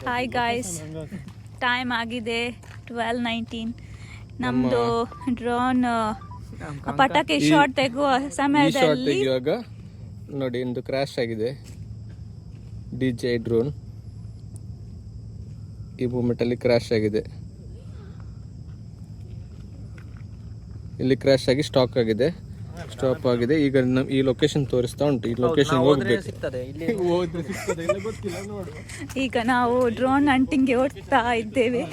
Hi guys, time ಆಗಿದೆ 12:19. ನಮ್ಮದು drone ಪಟಾಕಿ ಶಾಟ್ ತೆಗುವ ಸಮಯದಲ್ಲಿ ಇವಾಗ ನೋಡಿ ಒಂದು ಕ್ರ್ಯಾಶ್ ಆಗಿದೆ. DJI ಡ್ರೋನ್ ಈ ಮೂಮೆಂಟಲ್ಲಿ ಕ್ರ್ಯಾಶ್ ಆಗಿದೆ. ಇಲ್ಲಿ ಕ್ರ್ಯಾಶ್ ಆಗಿ ಸ್ಟಾಪ್ ಆಗಿದೆ. ಈಗ ಈ ಲೊಕೇಶನ್ ತೋರಿಸ್ತಾ ಉಂಟು. ಈ ಲೊಕೇಶನ್ ಹೋಗ್ಬೇಕು. ಈಗ ನಾವು ಡ್ರೋನ್ ಹಂಟಿಂಗ್ಗೆ ಹೋಗ್ತಾ ಇದ್ದೇವೆ.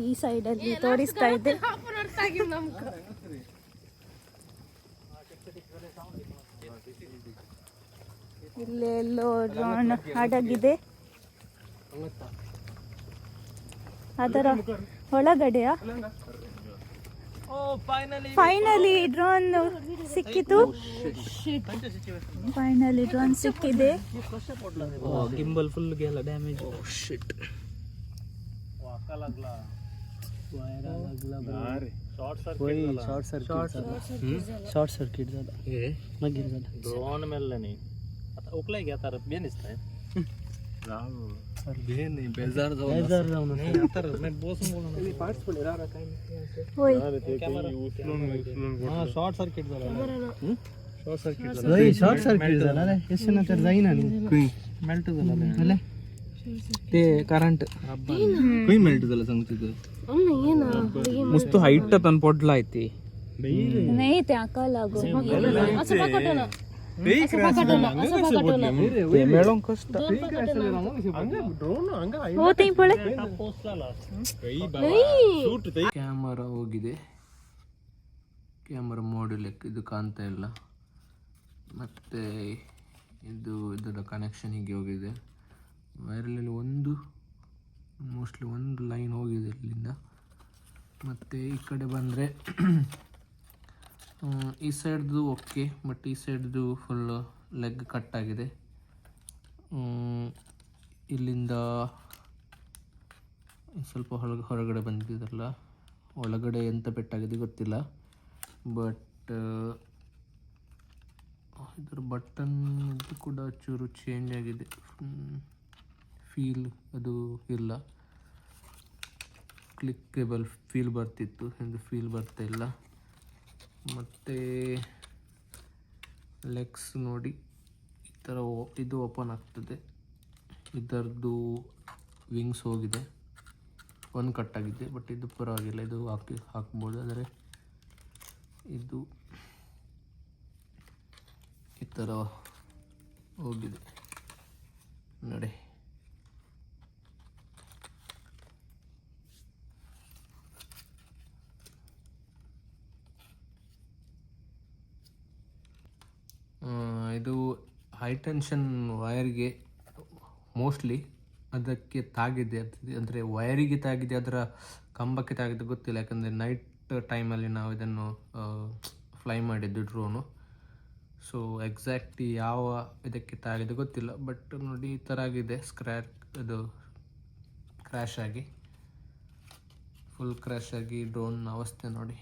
ಈ ಸೈಡಲ್ಲಿ ತೋರಿಸ್ತಾ ಇದ್ದೆ. ಇಲ್ಲೆಲ್ಲೋ ಡ್ರೋನ್ ಅಡಗಿದೆ. ಅದರ ಒಳಗಡೆಯಾ ಫೈನಲಿ ಡ್ರೋನ್ ಸಿಕ್ಕಿತು. ಫೈನಲಿ ಡ್ರೋನ್ ಸಿಕ್ಕಿದೆ. ಗಿಂಬಲ್ ಫುಲ್ गेला ಡ್ಯಾಮೇಜ್. शॉर्ट सर्किट झाला. मागीर झाला ड्रोन मेल्ला न्ही. आता उकलाय घ्या तर बेन दिसताय. बेन नाही बेजार जाऊन तर मी बसून बोलणार. पार्ट्स पडले रा काय नाही. होय, उचलून हां शॉर्ट सर्किट झाला. शॉर्ट सर्किट झाला. शॉर्ट सर्किट झाला रे. ಎಷ್ಟು ನಂತರ जाईना नाही. मेल्ट झाला ಅಲ್ಲ ते करंट काही मेल्ट झालं सांगते. मस्त हाईट तन पडला आहे ते. नाही ते आका लागो. ते मिळून कष्ट ಹೋತಿ ಪಳೆ. ಕ್ಯಾಮರಾ ಹೋಗಿದೆ. ಕ್ಯಾಮರಾ ಮಾಡ್ಯೂಲ್ ಇದು ಕಾಣ್ತಾ ಇಲ್ಲ. ಮತ್ತೆ ಇದರ ಕನೆಕ್ಷನ್ ಹೀಗೆ ಹೋಗಿದೆ. ವೈರಲ್ಲಿ ಮೋಸ್ಟ್ಲಿ ಒಂದು ಲೈನ್ ಹೋಗಿದೆ ಇಲ್ಲಿಂದ. ಮತ್ತು ಈ ಕಡೆ ಬಂದರೆ ಈ ಸೈಡ್ದು ಓಕೆ, ಬಟ್ ಈ ಸೈಡ್ದು ಫುಲ್ ಲೆಗ್ ಕಟ್ ಆಗಿದೆ. ಇಲ್ಲಿಂದ ಸ್ವಲ್ಪ ಹೊರಗಡೆ ಬಂದಿದ್ದಲ್ಲ, ಒಳಗಡೆ ಎಂತ ಪೆಟ್ಟಾಗಿದೆ ಗೊತ್ತಿಲ್ಲ. ಬಟ್ ಇದರ ಬಟನ್ ಇದು ಕೂಡ ಚೂರು ಚೇಂಜ್ ಆಗಿದೆ. ಫೀಲ್ ಅದು ಇಲ್ಲ. ಕ್ಲಿಕ್ಕೇಬಲ್ ಫೀಲ್ ಬರ್ತಿತ್ತು, ಇದು ಫೀಲ್ ಬರ್ತಾ ಇಲ್ಲ. ಮತ್ತು ಲೆಗ್ಸ್ ನೋಡಿ ಈ ಥರ ಇದು ಓಪನ್ ಆಗ್ತದೆ. ಇದರದ್ದು ವಿಂಗ್ಸ್ ಹೋಗಿದೆ, ಒಂದು ಕಟ್ಟಾಗಿದೆ. ಬಟ್ ಇದು ಪರವಾಗಿಲ್ಲ, ಇದು ಹಾಕ್ಬೋದು. ಆದರೆ ಇದು ಈ ಥರ ಹೋಗಿದೆ ನೋಡಿ. ಇದು ಹೈ ಟೆನ್ಷನ್ ವೈರ್ಗೆ ಮೋಸ್ಟ್ಲಿ ಅದಕ್ಕೆ ತಾಗಿದೆ. ಅಂದರೆ ವೈರಿಗೆ ತಾಗಿದೆ, ಅದರ ಕಂಬಕ್ಕೆ ತಾಗಿದೆ ಗೊತ್ತಿಲ್ಲ. ಯಾಕಂದರೆ ನೈಟ್ ಟೈಮಲ್ಲಿ ನಾವು ಇದನ್ನು ಫ್ಲೈ ಮಾಡಿದ್ದು ಡ್ರೋನು. ಸೊ ಎಕ್ಸಾಕ್ಟ್ಲಿ ಯಾವ ಇದಕ್ಕೆ ತಾಗಿದೆ ಗೊತ್ತಿಲ್ಲ. ಬಟ್ ನೋಡಿ ಈ ಥರ ಆಗಿದೆ. ಅದು ಕ್ರ್ಯಾಶ್ ಆಗಿ ಫುಲ್ ಕ್ರ್ಯಾಶ್ ಆಗಿ ಡ್ರೋನ್ ಅವಸ್ಥೆ ನೋಡಿ.